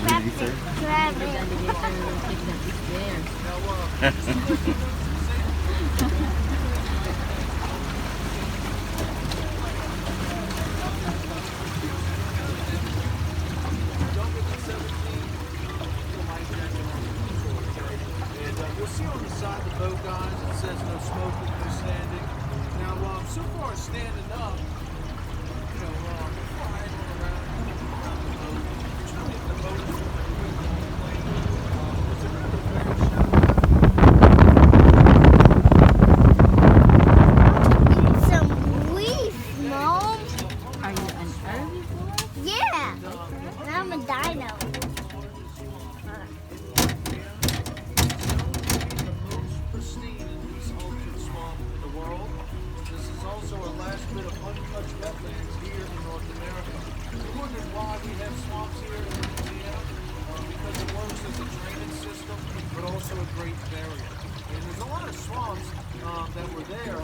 Traffic, traffic. You'll see on the side of the boat, guys, it says no smoking, no standing. Now, so far as standing up, before I go around the boat, it's really the boat is it's another very Eat some leaf, Mom. Are you an herbivore? Yeah. And I'm a dino. also our last bit of untouched wetlands here in North America. You're wondering why we have swamps here in Louisiana? Because it works as a drainage system, but also a great barrier. And there's a lot of swamps that were there,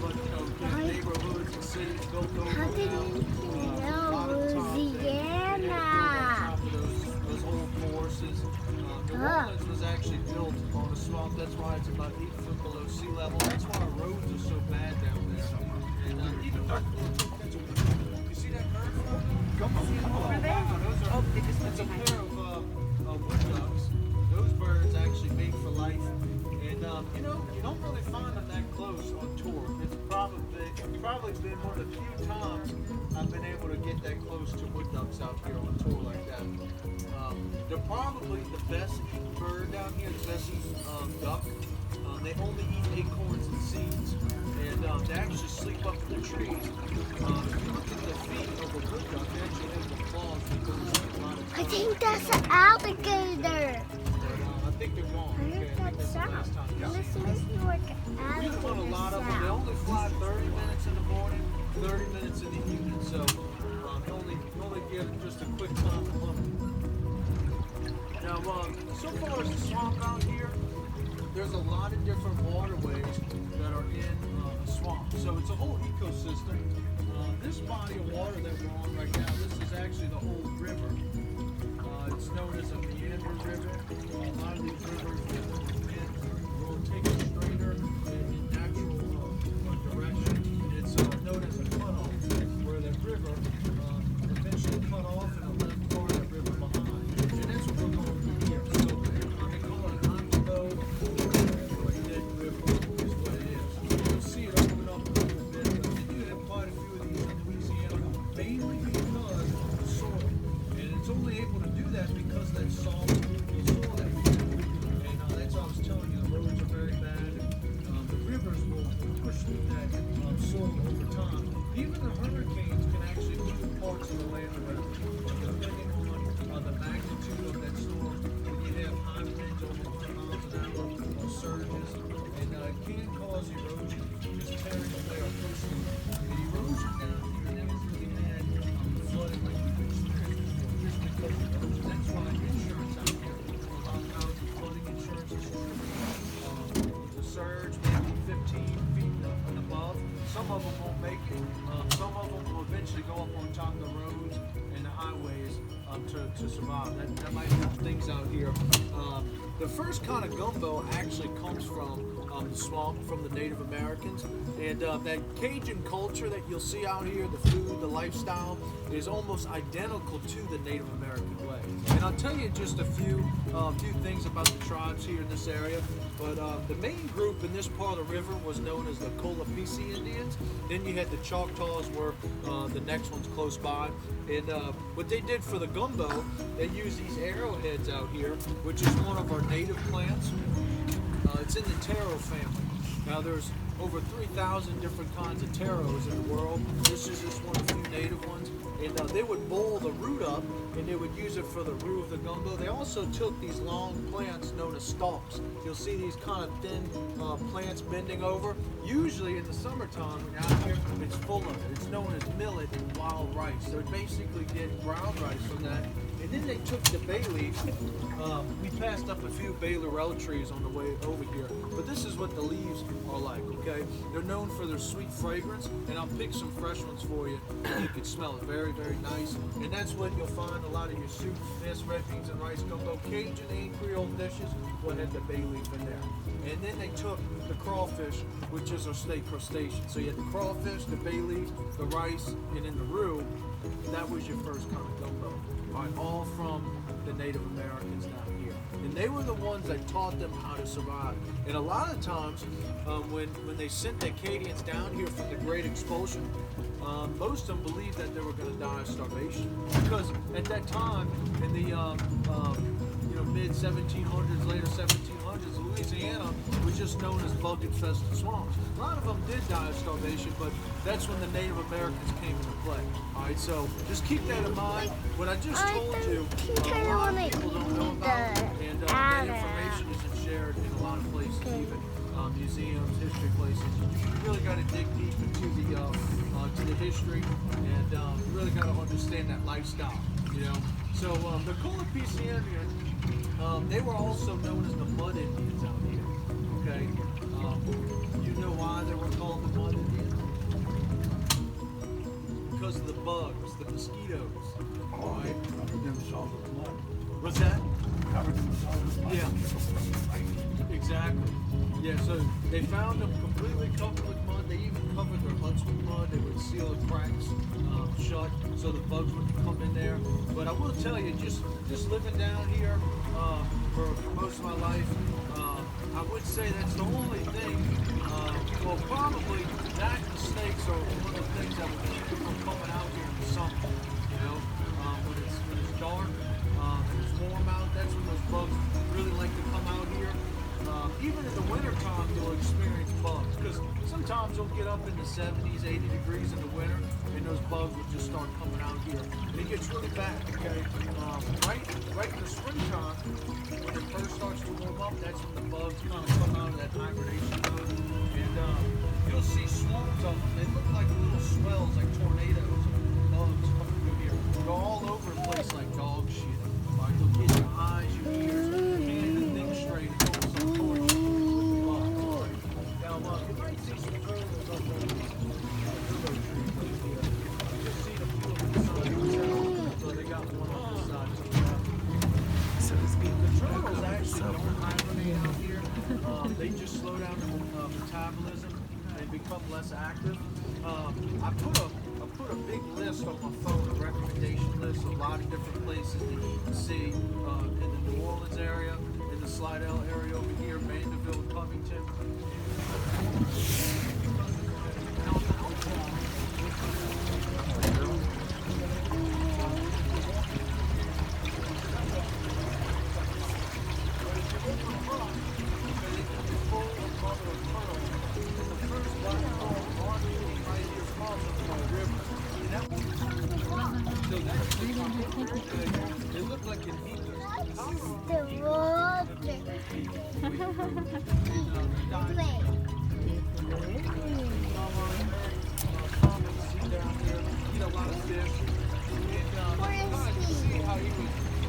but there's neighborhoods and cities built over How did now. you know Louisiana? Those old forests. The Woodlands was actually built on a swamp. That's why it's about 8 foot below sea level. That's why our roads are so bad down there. And even you see that bird? Over there? It's a pair of wood ducks. Those birds actually mate for life. And you don't really find them that close on tour. It's probably been one of the few times I've been able to get that close to wood ducks out here on tour like that. They're probably the best eating bird down here, the best eating duck. They only eat acorns and seeds, and they actually sleep up in the trees. If you look at the feet of a wood duck, they actually have the claws because they sleep a lot of I time. think that's an alligator. I think they're gone. I heard that sound. Listen like an We alligator want a lot of them. They sound. only fly 30 minutes in the morning, 30 minutes in the evening, so only give just a quick time to hunt them. Now, so far as the swamp out here, there's a lot of different waterways that are in the swamp. So it's a whole ecosystem. This body of water that we're on right now, this is actually the old river. It's known as a meander river. A lot of these rivers will take it straighter in natural direction. It's known as a cutoff, where that river eventually cut off and it left part of that river behind. And that's what we're going through here. So they call it an undertow, or a dead river is what it is. You'll see it open up a little bit, but you do have quite a few of these in Louisiana, mainly because of the soil. And it's only able to do that because that soft, spooky soil that we have. And that's what I was telling you, the roads are very bad. And, the rivers will push through that soil over time. Even the hurricanes can actually move parts of the land around, depending on the magnitude of that storm. When you have high winds over 100 miles an hour or surges, and it can cause erosion, just tearing away our coastline. The erosion down here never really had flooding like we've experienced before, just because of erosion. That's why insurance out here, a lot of houses, flooding insurance is the surge, maybe 15 feet and above. Some of them won't make it. Some of them will eventually go up on top of the roads and the highways to survive. That might help things out here. The first kind of gumbo actually comes from the swamp, from the Native Americans. And that Cajun culture that you'll see out here, the food, the lifestyle, is almost identical to the Native American way. And I'll tell you just a few things about the tribes here in this area. But the main group in this part of the river was known as the Colapisi Indians. Then you had the Choctaws, were the next one's close by. And what they did for the gumbo, they used these arrowheads out here, which is one of our native plants. It's in the taro family. Now there's over 3,000 different kinds of taros in the world. This is just one of the few native ones. And they would boil the root up, and they would use it for the root of the gumbo. They also took these long plants known as stalks. You'll see these kind of thin plants bending over. Usually in the summertime, when you're out here, it's full of it. It's known as millet and wild rice. So they basically did ground rice from that. And then they took the bay leaves. We passed up a few bay laurel trees on the way over here, but this is what the leaves are like, okay? They're known for their sweet fragrance, and I'll pick some fresh ones for you. You can smell it. Very, very nice. And that's when you'll find a lot of your soups, fish, red beans and rice, gumbo, Cajun and Creole dishes will have the bay leaf in there. And then they took the crawfish, which is our state crustacean. So you had the crawfish, the bay leaf, the rice, and then the roux. That was your first kind of gumbo. All from the Native Americans down here. And they were the ones that taught them how to survive. And a lot of times, when they sent the Acadians down here from the Great Expulsion, most of them believed that they were going to die of starvation. Because at that time, in the mid 1700s, later 1700s, Louisiana was just known as bug-infested swamps. A lot of them did die of starvation, but that's when the Native Americans came into play. All right, so just keep that in mind. What I just told you, a lot of people don't know about, and that information isn't shared in a lot of places, even museums, history places. You really got to dig deep into the history, and you really got to understand that lifestyle. You know, so the Colapisians, they were also known as the Mud Indians out here. Okay, you know why they were called the Mud Indians? Because of the bugs, the mosquitoes. Right? Covered themselves with mud. What's that? Covered themselves with mud. Yeah. Exactly. Yeah, so they found them completely covered with mud. They even covered their huts with mud. They would seal the cracks shut so the bugs wouldn't come in there. But I will tell you, just living down here for most of my life, I would say that's the only thing, well, probably that and snakes are one of the things that would keep you from coming out here in the summer. You know, when it's dark and it's warm out, that's when those bugs really like to come out here. Even in the wintertime, you'll experience bugs because sometimes you'll get up in the 70s, 80 degrees in the winter, and those bugs will just start coming out here. And it gets really bad, okay? Right in the springtime, when it first starts to warm up, that's when the bugs kind of come out of that hibernation mode. And you'll see swarms of them. They look like little swells, like tornadoes of bugs coming through here. They're all over the place like dog shit. Right? They'll get your eyes, your ears, your hands, and things straight. It's almost like torture. Now, you might see some turtles up there. You'll see the few of them beside themselves. So they got one on this side. The turtles actually don't hibernate out here. They just slow down their metabolism and become less active. I put a big list on my phone, a recommendation list of a lot of different places to eat and see in the New Orleans area, in the Slidell area over here, Mandeville, Covington. They look like an eagle. The water.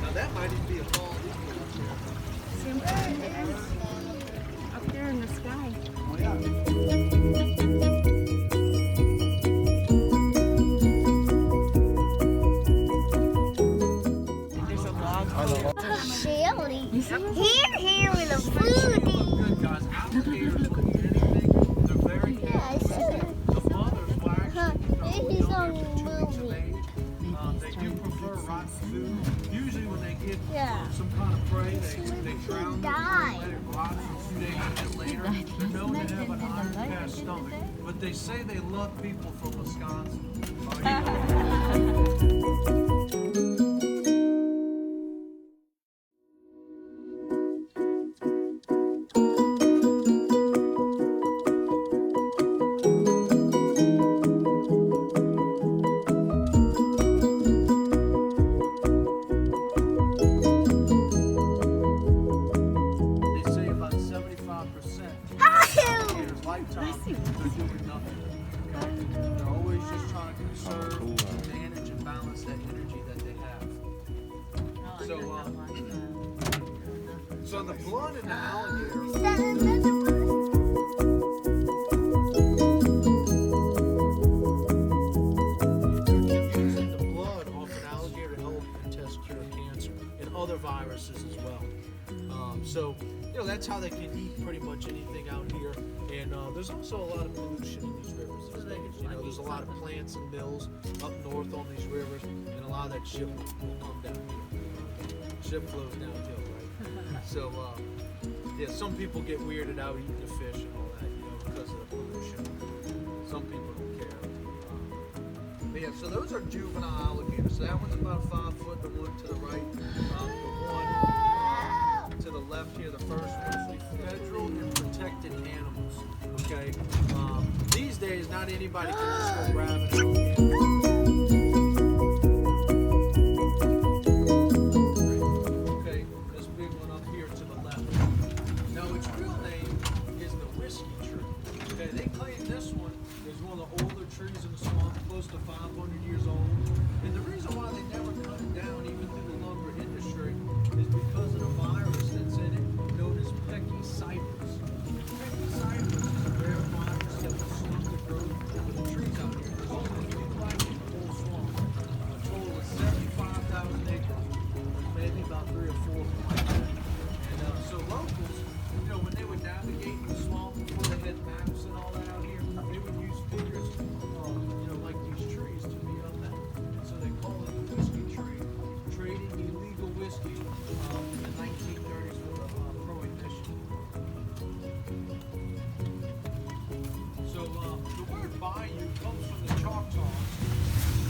Now that might even be a bald eagle. Up there in the sky. There's a log. Shelly. Here with a foodie. Good guys, alligators will eat anything. They're very good. Yeah, The mothers will actually He's go on there for 2 weeks of movie. age. They do prefer rotten food. Usually when they get Yeah. some kind of prey, they drown the Die. prey, let it rot for 2 days and later. They're known to have an iron cast stomach. But they say they love people from Wisconsin. They say about 75% alligators' lifetime, they're doing nothing. Okay? They're always just trying to conserve, manage, and balance that energy that they have. So the blood in the alligator, Is that another one? using the blood viruses as well. So, you know, that's how they can eat pretty much anything out here. And there's also a lot of pollution in these rivers these days. You know, there's a lot of plants and mills up north on these rivers, and a lot of that shit will come down here. Ship flows downhill, right? So, yeah, some people get weirded out eating the fish and all that, you know, because of the pollution. Some people don't care. But yeah, so those are juvenile alligators. So that one's about 5 foot, the one to the right, the one to the left here, the first one is federal and protected animals. Okay, these days not anybody can just go grab an alligator. Okay, this big one up here to the left. Now its real name is the whiskey tree. Okay, they claim this one is one of the older trees in the swamp, close to 500 years old. And the reason why they never cut it down, even through the lumber industry, is because of the virus that's in it, known as pecky cypress. Pecky cypress is a rare virus that will slow the growth of the trees out here. There's only a few like in the whole swamp. A total of 75,000 acres, maybe about 3 or 4 of them like that. And so locals, you know, when they would navigate the swamp before they had maps and all that out here, they would use figures, you know, like these trees to be on that. So they call it the whiskey tree, trading illegal whiskey in the 1930s for prohibition. So the word bayou comes from the Choctaw.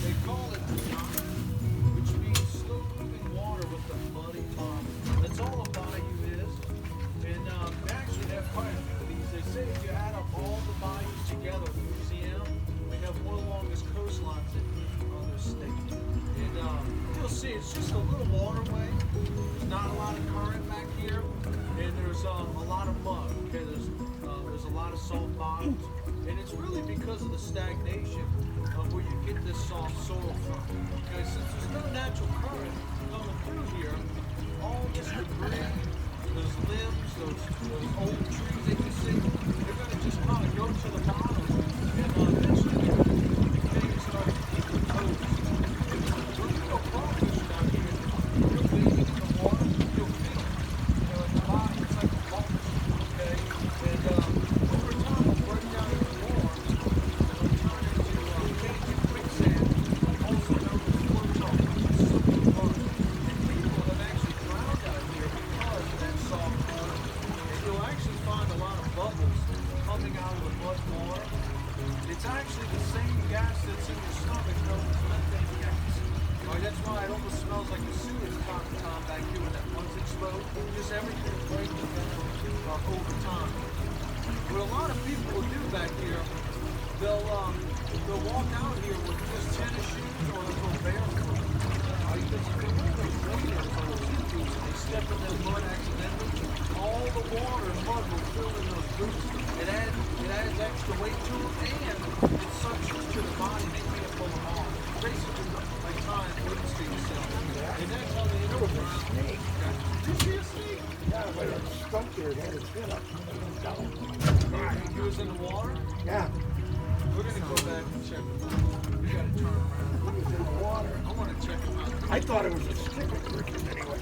They call it knot, which means slow moving water with a muddy bottom. That's all a bayou is. And they actually have quite a few of these. They say if you add up all the bayous together in Louisiana, we have one of the longest coastlines in any other state. And you'll see it's just a little waterway. There's not a lot of current back here, and there's a lot of mud. Okay, there's a lot of salt bottoms, and it's really because of the stagnation where you get this soft soil from. Okay, since there's no natural current coming through here, all this debris, those limbs, those old trees that you see, they're going to just kind of go to the bottom, and eventually things start to decompose. When you go crawfishing out here, you're wading in the water, you'll feel it. You know, at the bottom, it's like a bubble, okay? And over time, it'll break down even more, and it'll turn into changing quicksand, also known as flow soapy mud. And people have actually drowned out here because of that soft water. And you'll actually find a lot of bubbles coming out of the mud water. It's actually the same gas that's in your stomach known as methane gas. Right, that's why it almost smells like a sewage time to time back here when that mud's exposed. Just everything breaking down over time. What a lot of people will do back here, they'll walk out here with just tennis shoes or they'll go barefoot. Because if they wear those waders or those heel boots and they step in that mud accidentally, all the water and mud will fill in those boots. It adds extra weight to them, and it suctions to the body. They can't pull them off. Basically, like tying weights to yourself. And that's how they end up around. Snake. Did you see a snake? Yeah, but it stuck there. It had its head up. Down. He was in the water? Yeah, We're going to go back and check him out. We got to turn around. it was in the water. I want to check him out. I thought it was a stick of cricket anyway.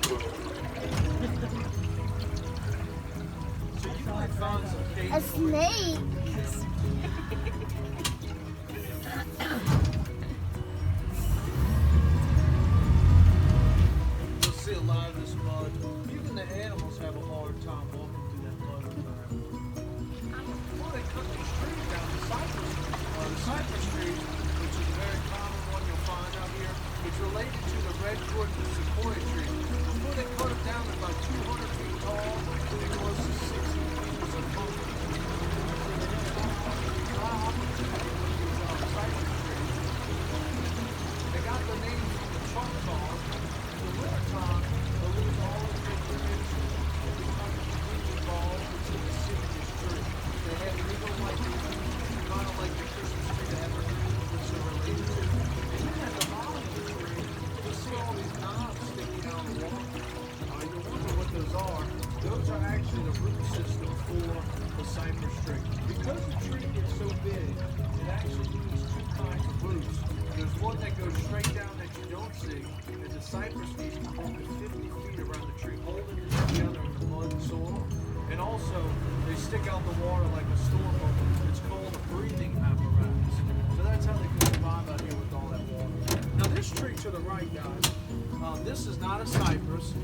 So you might find some A cases. snake. You'll see a lot of this mud. Even the animals have a hard time walking through that mud. Before they cut these trees down, the cypress tree, which is a very common one you'll find out here, it's related to the redwood and the sequoia tree. Before they cut it down, they're about 200 feet tall and close to 60 meters of function. They got the name from the Choctaw. In the wintertime, they'll lose all of their dimension and become completely bald into the deciduous tree. They have legal like kind of like the Christmas tree that evergreen, which they're related to. And then at the bottom of the tree, you'll see all these knobs sticking out of the wall. You wonder what those are. Those are actually one that goes straight down that you don't see is a cypress leaf come up to 50 feet around the tree, holding it together in the mud and soil. And also, they stick out the water like a storm bubble. It's called a breathing apparatus. So that's how they can survive out here with all that water. Now this tree to the right, guys, this is not a cypress.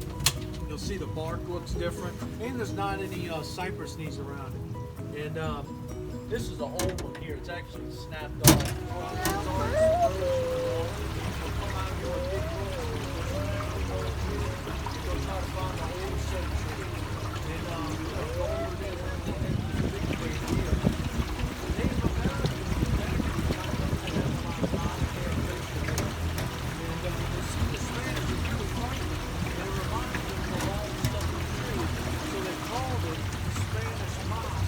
You'll see the bark looks different, and there's not any cypress knees around it. And this is an old one here. It's actually snapped off. It's already submerged in the water. We'll come out here with big rolls. We'll try to find the old set of tree. And we'll go over there and look at the big tree here. The Native Americans actually got them to have a lot of non-hair facial hair. And when they see the Spanish, it's really funny. They remind them of all the stuff in the tree. So they called it Spanish moss,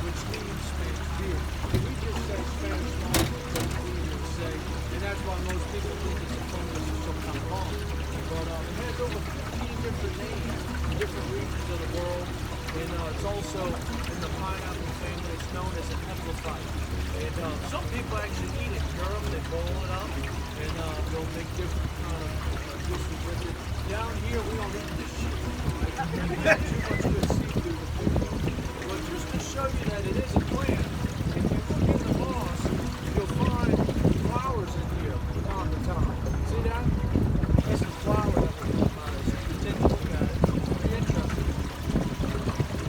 which means Spanish beard. And we just say Spanish moss because it's easier to say. And that's why most people think it's a fungus or some kind of bomb. But it has over 15 different names in different regions of the world. And it's also in the pineapple family. It's known as an epiphyte. And some people actually eat it. Europe, they boil it up. And they'll make different kind of dishes with it. Down here, we don't eat this shit. We got too much good seafood to food. But just to show you that it is a plant, if you look in the moss, you'll find flowers in here from time to time. See that? That's the flower that we're talking about. So you can take a look at it. It's pretty interesting.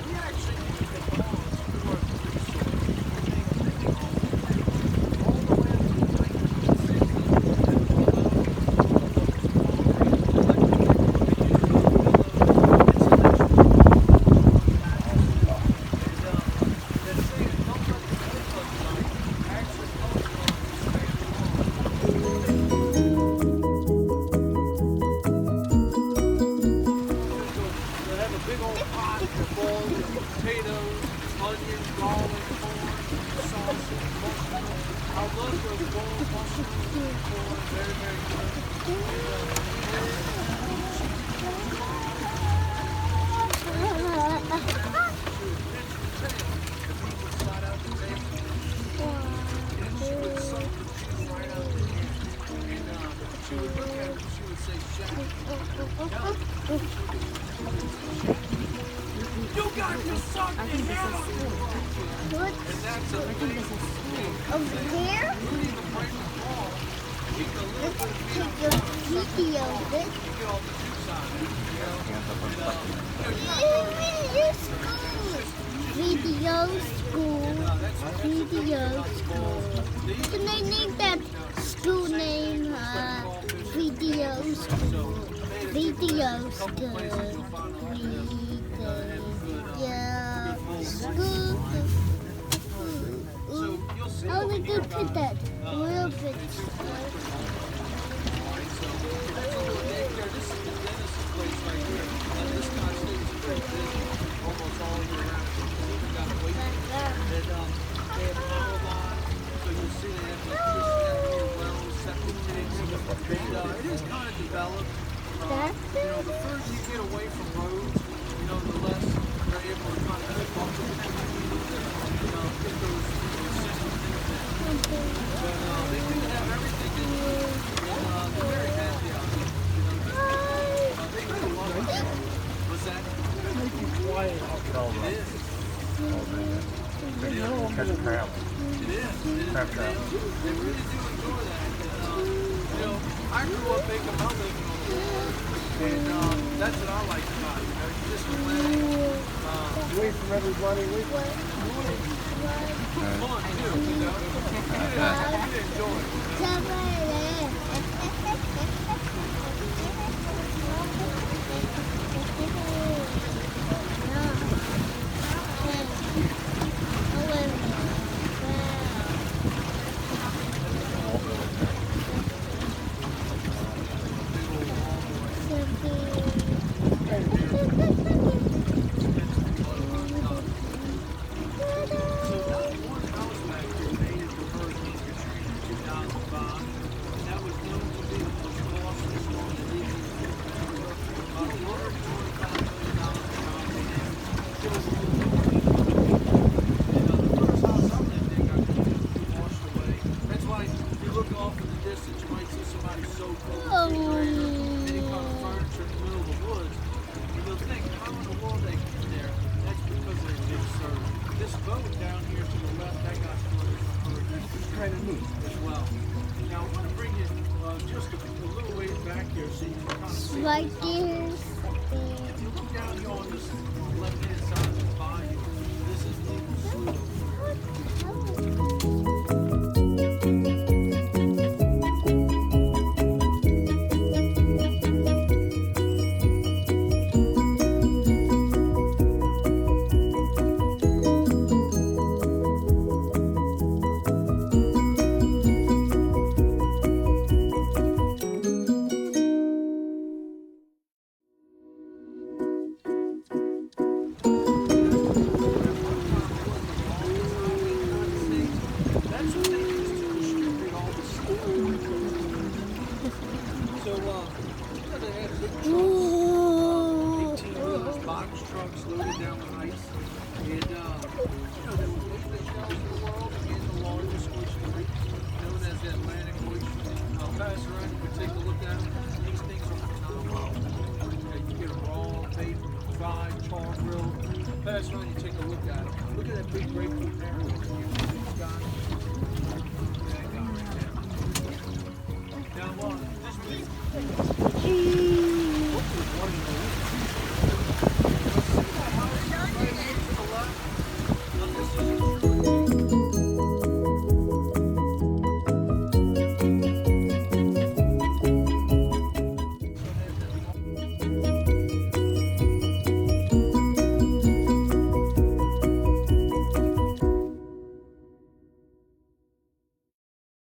We actually use the moss for resource. We make drinking water. All the way up to the 2005, and that was right there. If you look down here on this left-hand side of the bayou, this is legal slough. That's what they used to distribute all the stuff. So, they had big trucks, 18-wheelers, box trucks loaded down with ice. And, the biggest shells in the world and the largest oyster reef, known as the Atlantic oyster. I'll pass around, you can take a look at them. These things are phenomenal. Okay, you get a raw, baked, fried, char grilled. Pass around, you take a look at them. Look at that big grapefruit there. Now, this week,